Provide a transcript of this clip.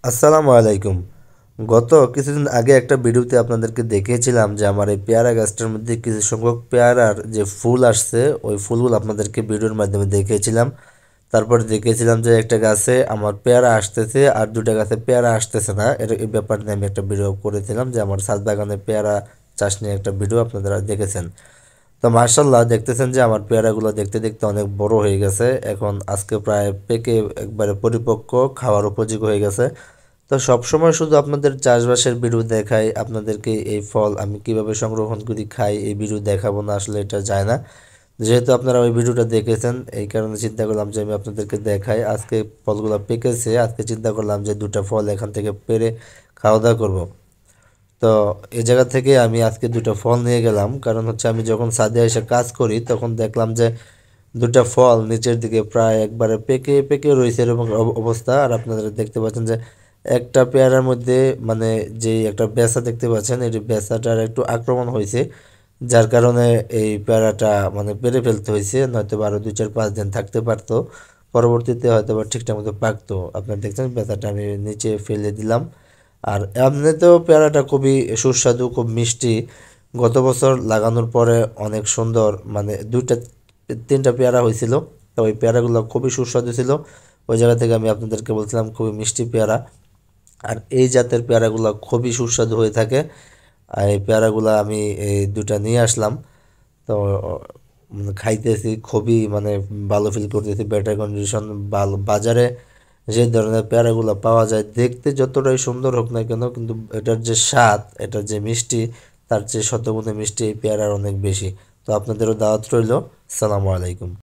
আসসালামু আলাইকুম। গত কিছুদিন আগে একটা ভিডিওতে আপনাদেরকে দেখিয়েছিলাম যে আমার এই পেয়ারা গাছটার মধ্যে কিছু সংখ্যক পেয়ারার যে ফুল আসছে ওই ফুলগুলো আপনাদেরকে ভিডিওর মাধ্যমে দেখিয়েছিলাম। তারপর দেখিয়েছিলাম যে একটা গাছে আমার পেয়ারা আসতেছে আর দুটা গাছে পেয়ারা আসতেছে না, এই ব্যাপার নিয়ে আমি একটা ভিডিও করেছিলাম যে আমার ছাদ বাগানে পেয়ারা চাষ নিয়ে একটা ভিডিও আপনারা দেখেছেন। তো মার্শাল্লাহ দেখতেছেন যে আমার পেয়ারাগুলো দেখতে দেখতে অনেক বড় হয়ে গেছে, এখন আজকে প্রায় পেকে একবারে পরিপক্ক, খাওয়ার উপযোগী হয়ে গেছে। তো সবসময় শুধু আপনাদের চাষবাসের ভিডিও দেখাই, আপনাদেরকে এই ফল আমি কিভাবে সংরক্ষণ করি খাই এই ভিডিও দেখাবো না, আসলে এটা যায় না। যেহেতু আপনারা ওই ভিডিওটা দেখেছেন এই কারণে চিন্তা করলাম যে আমি আপনাদেরকে দেখাই। আজকে ফলগুলো পেকেছে, আজকে চিন্তা করলাম যে দুটা ফল এখান থেকে পেরে খাওয়া দাওয়া করবো। তো এই জায়গা থেকে আমি আজকে দুটো ফল নিয়ে গেলাম, কারণ হচ্ছে আমি যখন ছাদে এসে কাজ করি তখন দেখলাম যে দুটা ফল নিচের দিকে প্রায় একবারে পেকে পেকে রয়েছে এরকম অবস্থা। আর আপনারা দেখতে পাচ্ছেন যে একটা পেয়ারার মধ্যে মানে যে একটা বেসা দেখতে পাচ্ছেন, এই বেসাটার একটু আক্রমণ হয়েছে, যার কারণে এই পেয়ারাটা মানে পেরে ফেলতে হয়েছে, নয়তো বা আরো 2 4 5 দিন থাকতে পারতো, পরবর্তীতে হয়তো বা ঠিকঠাক মতো পাকতো। আপনারা দেখছেন বেসাটা আমি নিচে ফেলে দিলাম। আর এমনিতেও পেয়ারাটা খুবই সুস্বাদু, খুব মিষ্টি। গত বছর লাগানোর পরে অনেক সুন্দর মানে 2 3টা পেয়ারা হয়েছিল। তো ওই পেয়ারাগুলো খুবই সুস্বাদু ছিল। ওই জায়গা থেকে আমি আপনাদেরকে বলছিলাম খুবই মিষ্টি পেয়ারা। আর এই জাতের পেয়ারাগুলো খুবই সুস্বাদু হয়ে থাকে। আর এই পেয়ারাগুলো আমি এই দুটা নিয়ে আসলাম। তো খাইতেছি, খুবই মানে ভালো ফিল করতেছি, বেটার কন্ডিশন। বাজারে যে ধরনের পেয়ারাগুলো পাওয়া যায় দেখতে যতটাই সুন্দর হোক না কেন, কিন্তু এটার যে স্বাদ, এটার যে মিষ্টি, তার চেয়ে শতগুণে মিষ্টি এই পেয়ারার অনেক বেশি। তো আপনাদেরও দাওয়াত রইল। সালামু আলাইকুম।